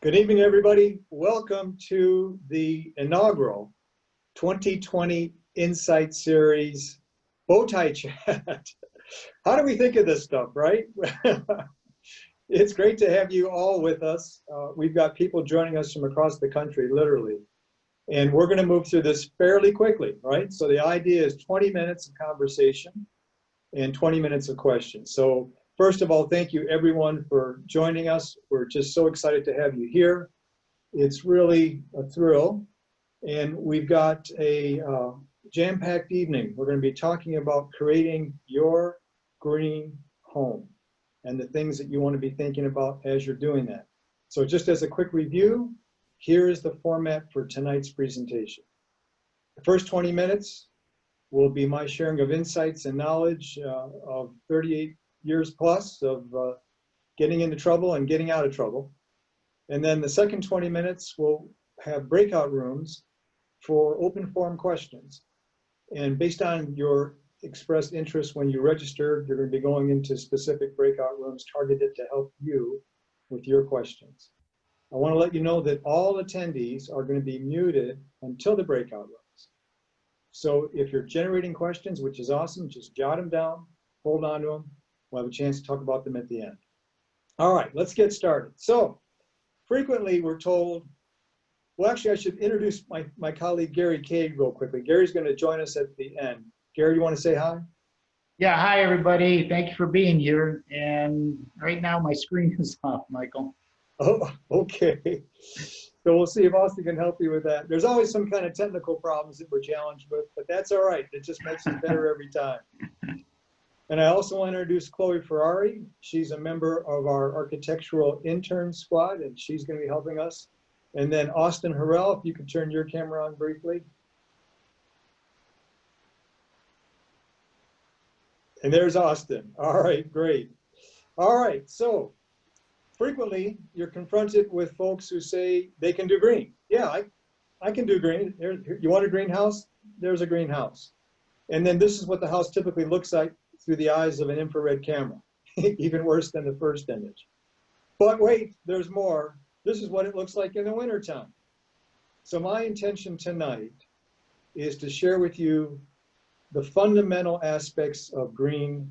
Good evening, everybody. Welcome to the inaugural 2020 Insight Series Bowtie Chat. How do we think of this stuff, right? It's great to have you all with us. We've got people joining us from across the country, literally. And we're going to move through this fairly quickly, right? So the idea is 20 minutes of conversation and 20 minutes of questions. So first of all, thank you everyone for joining us. We're just so excited to have you here. It's really a thrill. And we've got a jam-packed evening. We're going to be talking about creating your green home and the things that you want to be thinking about as you're doing that. So just as a quick review, here is the format for tonight's presentation. The first 20 minutes will be my sharing of insights and knowledge of 38 years plus of getting into trouble and getting out of trouble. And then the second 20 minutes will have breakout rooms for open forum questions. And based on your expressed interest when you registered, you're going to be going into specific breakout rooms targeted to help you with your questions. I want to let you know that all attendees are going to be muted until the breakout rooms. So if you're generating questions, which is awesome, just jot them down, hold on to them. We'll have a chance to talk about them at the end. All right, let's get started. So frequently we're told, well, actually I should introduce my colleague Gary Cade real quickly. Gary's going to join us at the end. Gary, you want to say hi? Yeah, hi everybody. Thank you for being here. And right now my screen is off, Michael. Oh, okay. So we'll see if Austin can help you with that. There's always some kind of technical problems that we're challenged with, but that's all right. It just makes it better every time. And I also want to introduce Chloe Ferrari. She's a member of our architectural intern squad, and she's going to be helping us. And then Austin Harrell, if you could turn your camera on briefly. And there's Austin. All right, great. All right, so frequently you're confronted with folks who say they can do green. Yeah, I can do green. You want a greenhouse? There's a greenhouse. And then this is what the house typically looks like through the eyes of an infrared camera, even worse than the first image. But wait, there's more. This is what it looks like in the wintertime. So my intention tonight is to share with you the fundamental aspects of green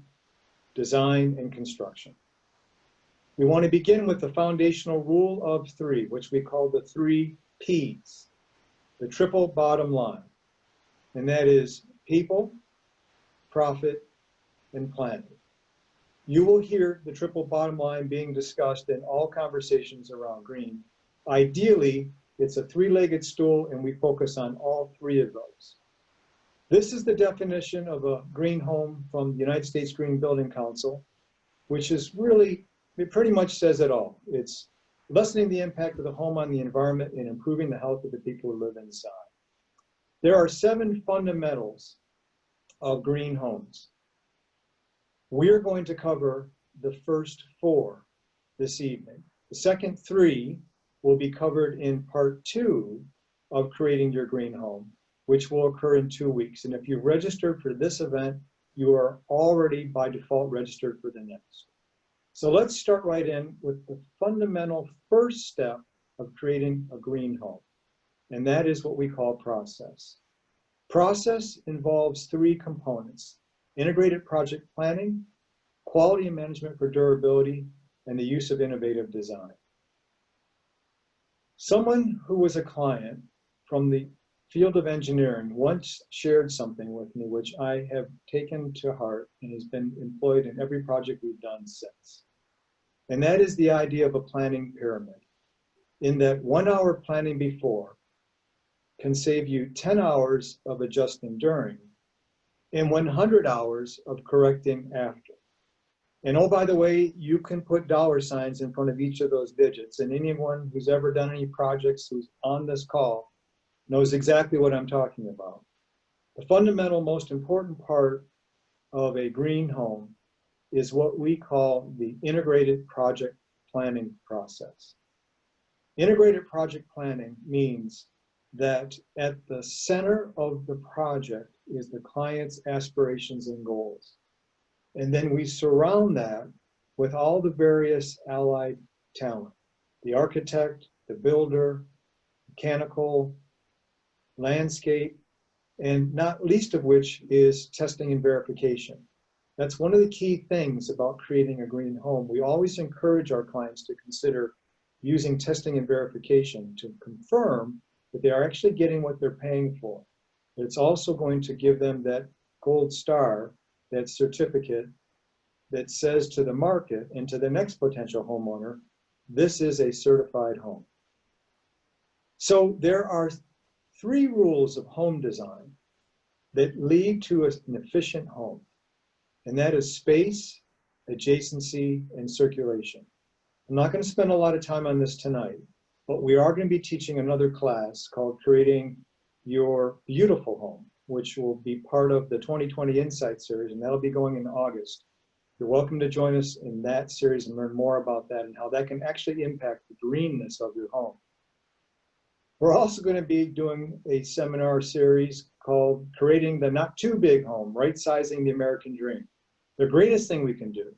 design and construction. We want to begin with the foundational rule of three, which we call the 3 Ps, the triple bottom line. And that is people, profit, and planet. You will hear the triple bottom line being discussed in all conversations around green. Ideally, it's a 3-legged stool and we focus on all 3 of those. This is the definition of a green home from the United States Green Building Council, which is really, it pretty much says it all. It's lessening the impact of the home on the environment and improving the health of the people who live inside. There are 7 fundamentals of green homes. We're going to cover the first 4 this evening. The second 3 will be covered in part 2 of creating your green home, which will occur in 2 weeks. And if you registered for this event, you are already by default registered for the next. So let's start right in with the fundamental first step of creating a green home. And that is what we call process. Process involves 3 components: integrated project planning, quality management for durability, and the use of innovative design. Someone who was a client from the field of engineering once shared something with me which I have taken to heart and has been employed in every project we've done since. And that is the idea of a planning pyramid, in that 1 hour planning before can save you 10 hours of adjusting during and 100 hours of correcting after. And oh, by the way, you can put dollar signs in front of each of those digits, and anyone who's ever done any projects who's on this call knows exactly what I'm talking about. The fundamental, most important part of a green home is what we call the integrated project planning process. Integrated project planning means that at the center of the project is the client's aspirations and goals. And then we surround that with all the various allied talent, the architect, the builder, mechanical, landscape, and not least of which is testing and verification. That's one of the key things about creating a green home. We always encourage our clients to consider using testing and verification to confirm that they are actually getting what they're paying for. It's also going to give them that gold star, that certificate that says to the market and to the next potential homeowner, this is a certified home. So there are 3 rules of home design that lead to an efficient home, and that is space, adjacency, and circulation. I'm not going to spend a lot of time on this tonight, but we are going to be teaching another class called Creating Your Beautiful Home, which will be part of the 2020 Insight series, and that'll be going in August. You're welcome to join us in that series and learn more about that and how that can actually impact the greenness of your home. We're also going to be doing a seminar series called Creating the Not Too Big Home, Right-Sizing the American Dream. The greatest thing we can do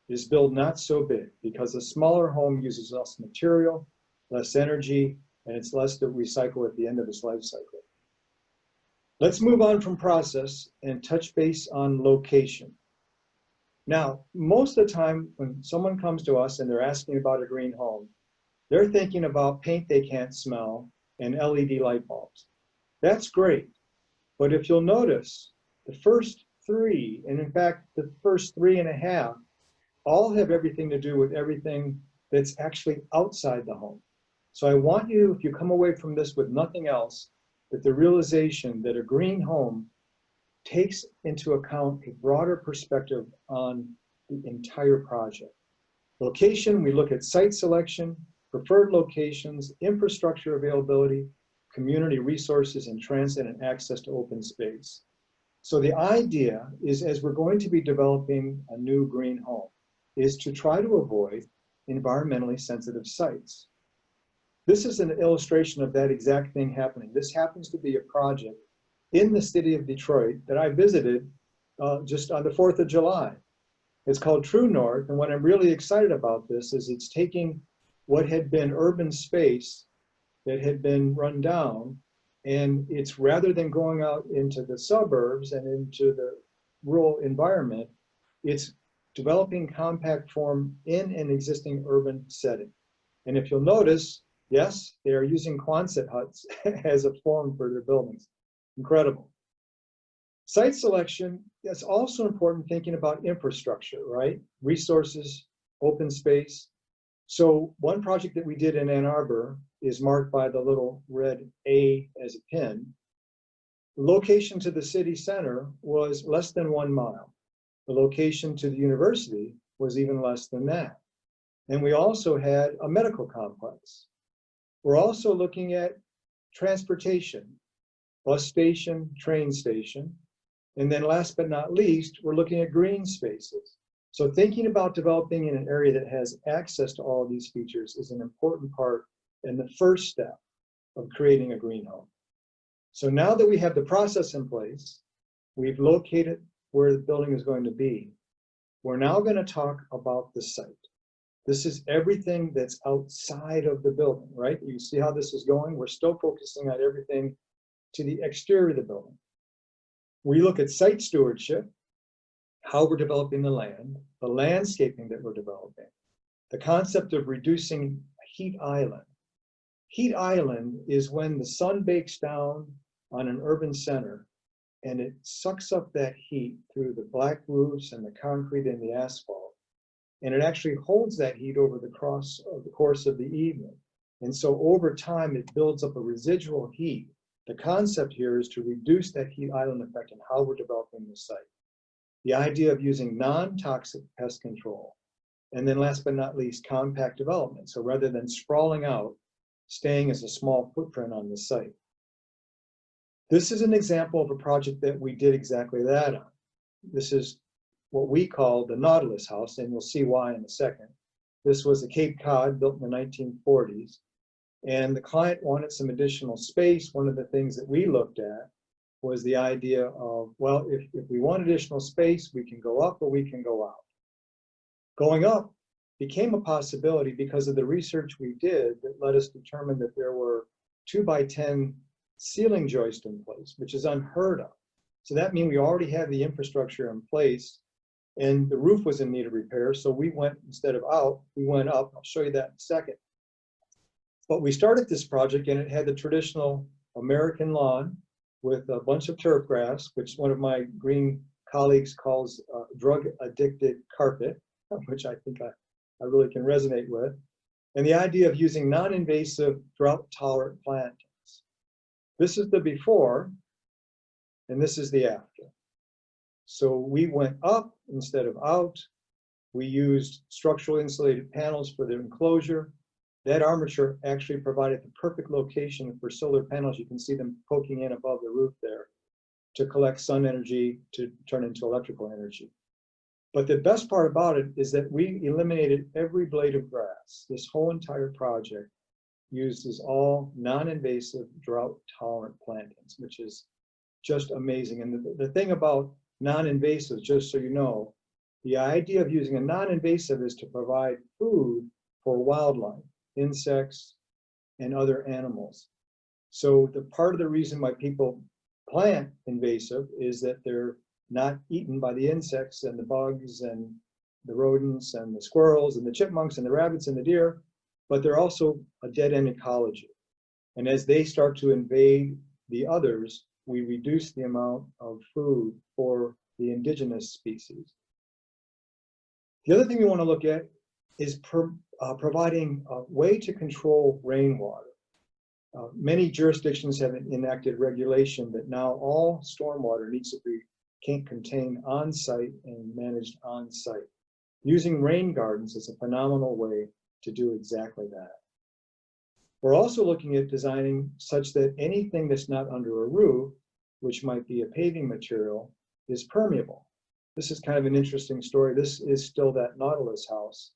is build not so big, because a smaller home uses less material, less energy, and it's less to recycle at the end of its life cycle. Let's move on from process and touch base on location. Now, most of the time when someone comes to us and they're asking about a green home, they're thinking about paint they can't smell and LED light bulbs. That's great, but if you'll notice, the first 3, and in fact, the first 3.5, all have everything to do with everything that's actually outside the home. So I want you, if you come away from this with nothing else, that the realization that a green home takes into account a broader perspective on the entire project. Location, we look at site selection, preferred locations, infrastructure availability, community resources, and transit and access to open space. So the idea is, as we're going to be developing a new green home, is to try to avoid environmentally sensitive sites. This is an illustration of that exact thing happening. This happens to be a project in the city of Detroit that I visited just on the 4th of July. It's called True North, and what I'm really excited about this is it's taking what had been urban space that had been run down, and it's, rather than going out into the suburbs and into the rural environment, it's developing compact form in an existing urban setting. And if you'll notice, yes, they are using Quonset huts as a form for their buildings. Incredible. Site selection, that's also important, thinking about infrastructure, right? Resources, open space. So one project that we did in Ann Arbor is marked by the little red A as a pin. The location to the city center was less than 1 mile. The location to the university was even less than that. And we also had a medical complex. We're also looking at transportation, bus station, train station. And then last but not least, we're looking at green spaces. So thinking about developing in an area that has access to all of these features is an important part and the first step of creating a green home. So now that we have the process in place, we've located where the building is going to be, we're now going to talk about the site. This is everything that's outside of the building, right? You see how this is going? We're still focusing on everything to the exterior of the building. We look at site stewardship, how we're developing the land, the landscaping that we're developing, the concept of reducing heat island. Heat island is when the sun bakes down on an urban center and it sucks up that heat through the black roofs and the concrete and the asphalt. And it actually holds that heat over the course of the evening. And so over time, it builds up a residual heat. The concept here is to reduce that heat island effect and how we're developing the site. The idea of using non-toxic pest control. And then last but not least, compact development. So rather than sprawling out, staying as a small footprint on the site. This is an example of a project that we did exactly that on. This is what we call the Nautilus House, and you'll see why in a second. This was a Cape Cod built in the 1940s, and the client wanted some additional space. One of the things that we looked at was the idea of, well, if we want additional space, we can go up or we can go out. Going up, became a possibility because of the research we did that let us determine that there were 2x10 ceiling joists in place, which is unheard of. So that means we already had the infrastructure in place, and the roof was in need of repair. So we went, instead of out, we went up. I'll show you that in a second. But we started this project, and it had the traditional American lawn with a bunch of turf grass, which one of my green colleagues calls drug-addicted carpet, which I think I really can resonate with. And the idea of using non-invasive, drought-tolerant plantings. This is the before, and this is the after. So we went up instead of out. We used structural insulated panels for the enclosure. That armature actually provided the perfect location for solar panels. You can see them poking in above the roof there to collect sun energy to turn into electrical energy. But the best part about it is that we eliminated every blade of grass. This whole entire project uses all non-invasive, drought-tolerant plantings, which is just amazing. And the thing about non-invasive, just so you know, the idea of using a non-invasive is to provide food for wildlife, insects, and other animals. So the part of the reason why people plant invasive is that they're not eaten by the insects and the bugs and the rodents and the squirrels and the chipmunks and the rabbits and the deer, but they're also a dead-end ecology. And as they start to invade the others, we reduce the amount of food for the indigenous species. The other thing we want to look at is providing a way to control rainwater. Many jurisdictions have enacted regulation that now all stormwater needs to be contained on-site and managed on-site. Using rain gardens is a phenomenal way to do exactly that. We're also looking at designing such that anything that's not under a roof, which might be a paving material, is permeable. This is kind of an interesting story. This is still that Nautilus House.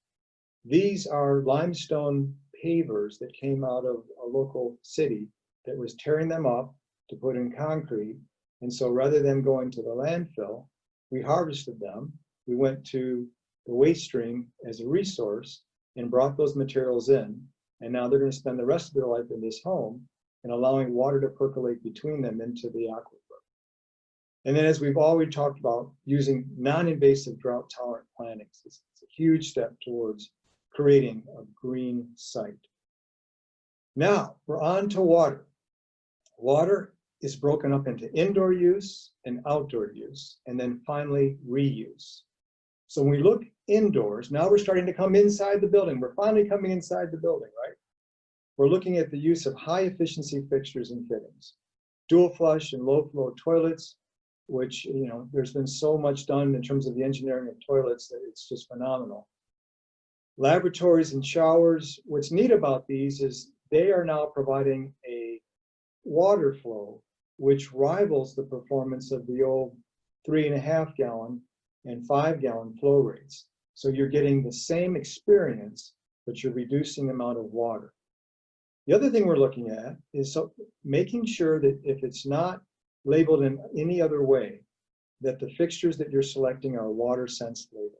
These are limestone pavers that came out of a local city that was tearing them up to put in concrete. And so rather than going to the landfill, we harvested them. We went to the waste stream as a resource and brought those materials in. And now they're going to spend the rest of their life in this home and allowing water to percolate between them into the aquifer. And then, as we've already talked about, using non-invasive drought-tolerant plantings. It's a huge step towards creating a green site. Now, we're on to water. Water is broken up into indoor use and outdoor use, and then finally reuse. So when we look indoors, now we're starting to come inside the building. We're finally coming inside the building, right? We're looking at the use of high efficiency fixtures and fittings. Dual flush and low flow toilets, which, you know, there's been so much done in terms of the engineering of toilets that it's just phenomenal. Laboratories and showers. What's neat about these is they are now providing a water flow which rivals the performance of the old 3.5 gallon and 5 gallon flow rates. So you're getting the same experience, but you're reducing the amount of water. The other thing we're looking at is making sure that if it's not labeled in any other way, that the fixtures that you're selecting are water sense labeled.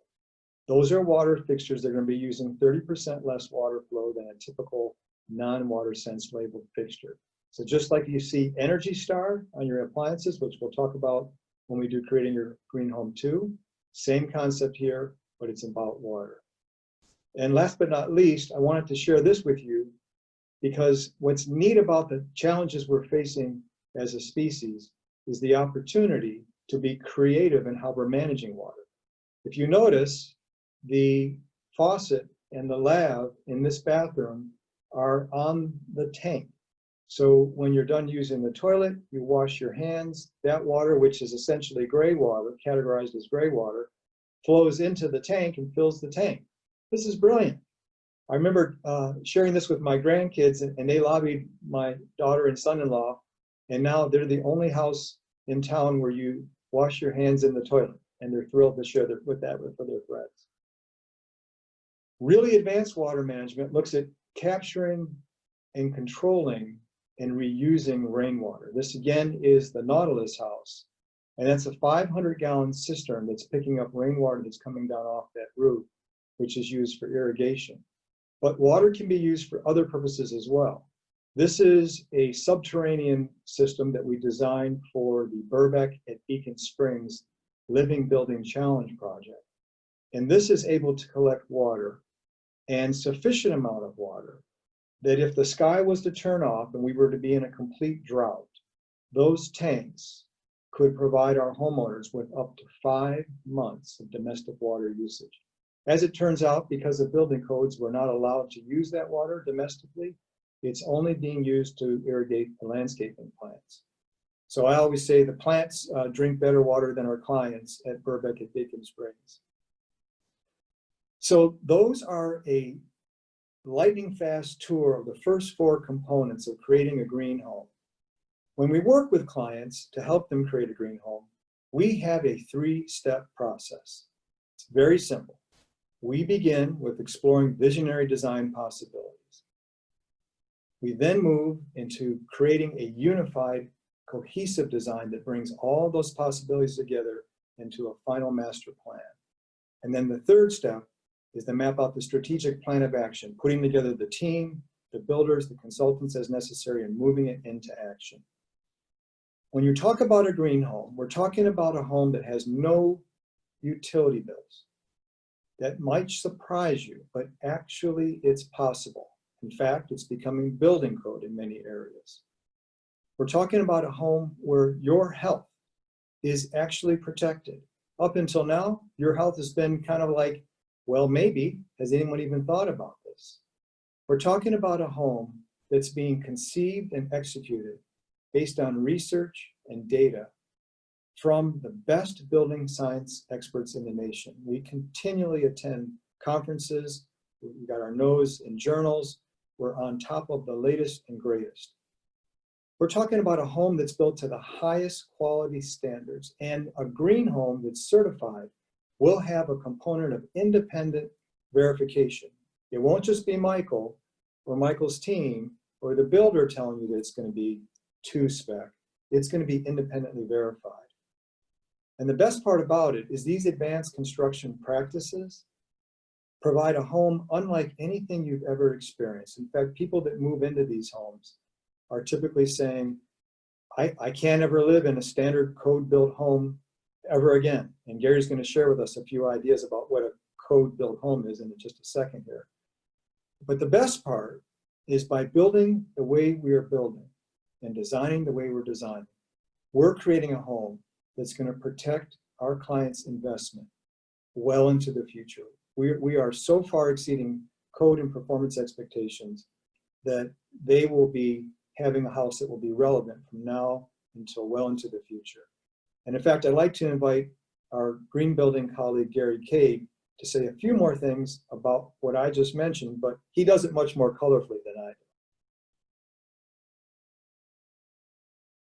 Those are water fixtures that are going to be using 30% less water flow than a typical non-water sense labeled fixture. So just like you see Energy Star on your appliances, which we'll talk about when we do Creating Your Green Home 2, same concept here, but it's about water. And last but not least, I wanted to share this with you because what's neat about the challenges we're facing as a species is the opportunity to be creative in how we're managing water. If you notice, the faucet and the lav in this bathroom are on the tank. So when you're done using the toilet, you wash your hands. That water, which is essentially gray water, categorized as gray water, flows into the tank and fills the tank. This is brilliant. I remember sharing this with my grandkids, and they lobbied my daughter and son-in-law, and now they're the only house in town where you wash your hands in the toilet, and they're thrilled to share with that for their friends. Really advanced water management looks at capturing and controlling and reusing rainwater. This again is the Nautilus House, and that's a 500-gallon cistern that's picking up rainwater that's coming down off that roof which is used for irrigation. But water can be used for other purposes as well. This is a subterranean system that we designed for the Burbeck at Beacon Springs Living Building Challenge project. And this is able to collect water, and sufficient amount of water, that if the sky was to turn off and we were to be in a complete drought, those tanks could provide our homeowners with up to 5 months of domestic water usage. As it turns out, because of building codes, we're not allowed to use that water domestically. It's only being used to irrigate the landscaping plants. So I always say the plants drink better water than our clients at Burbeck at Beacon Springs. So those are a lightning fast tour of the first 4 components of creating a green home. When we work with clients to help them create a green home, we have a 3-step process. It's very simple. We begin with exploring visionary design possibilities. We then move into creating a unified, cohesive design that brings all those possibilities together into a final master plan. And then the 3rd step is to map out the strategic plan of action, putting together the team, the builders, the consultants as necessary, and moving it into action. When you talk about a green home, we're talking about a home that has no utility bills. That might surprise you, but actually it's possible. In fact, it's becoming building code in many areas. We're talking about a home where your health is actually protected. Up until now, your health has been kind of like, well, maybe, has anyone even thought about this? We're talking about a home that's being conceived and executed based on research and data from the best building science experts in the nation. We continually attend conferences. We've got our nose in journals. We're on top of the latest and greatest. We're talking about a home that's built to the highest quality standards, and a green home that's certified will have a component of independent verification. It won't just be Michael or Michael's team or the builder telling you that it's going to be 2 spec. It's going to be independently verified. And the best part about it is these advanced construction practices provide a home unlike anything you've ever experienced. In fact, people that move into these homes are typically saying, I can't ever live in a standard code built home ever again. And Gary's going to share with us a few ideas about what a code built home is in just a second here. But the best part is by building the way we are building and designing the way we're designing, we're creating a home that's going to protect our clients' investment well into the future. We are so far exceeding code and performance expectations that they will be having a house that will be relevant from now until well into the future. And in fact, I'd like to invite our green building colleague, Gary Cade, to say a few more things about what I just mentioned, but he does it much more colorfully than I do.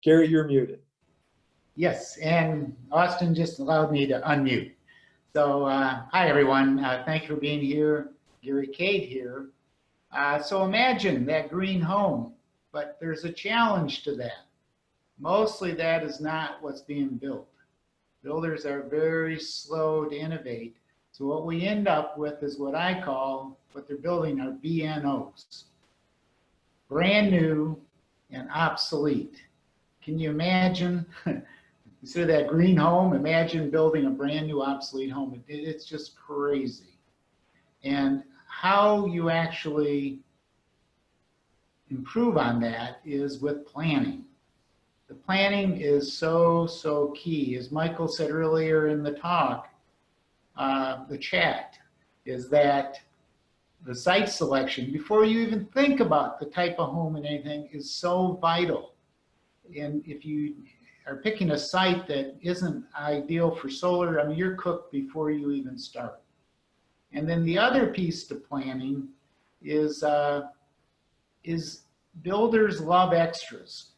Gary, you're muted. Yes, and Austin just allowed me to unmute. So hi everyone, thank you for being here. Gary Cade here. So imagine that green home, but there's a challenge to that. Mostly that is not what's being built. Builders are very slow to innovate. So what we end up with is what I call, what they're building are BNOs. Brand new and obsolete. Can you imagine? Instead of that green home, imagine building a brand new obsolete home. It's just crazy. And how you actually improve on that is with planning. The planning is so key. As Michael said earlier in the talk, the chat, is that the site selection, before you even think about the type of home and anything, is so vital. And if you are picking a site that isn't ideal for solar, I mean, you're cooked before you even start. And then the other piece to planning is builders love extras.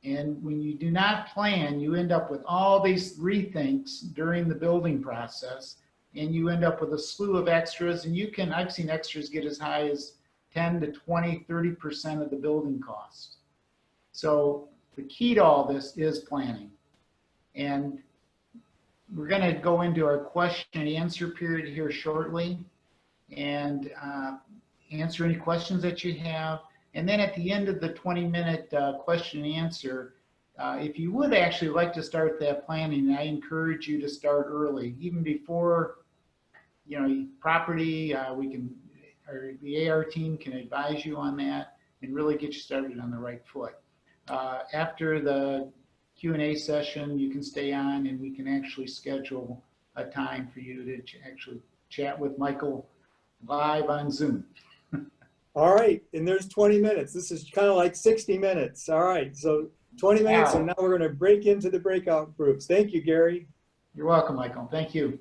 And when you do not plan, you end up with all these rethinks during the building process, and you end up with a slew of extras. And you can, I've seen extras get as high as 10 to 20, 30% of the building cost. So the key to all this is planning. And we're going to go into our question and answer period here shortly. and answer any questions that you have. And then at the end of the 20-minute question and answer, if you would actually like to start that planning, I encourage you to start early, even before, you know, property. The AR team can advise you on that and really get you started on the right foot. After the Q&A session, you can stay on and we can actually schedule a time for you to actually chat with Michael live on Zoom. All right, and there's 20 minutes. This is kind of like 60 minutes. All right, so 20 minutes, Wow. and now we're going to break into the breakout groups. Thank you, Gary. You're welcome, Michael. Thank you.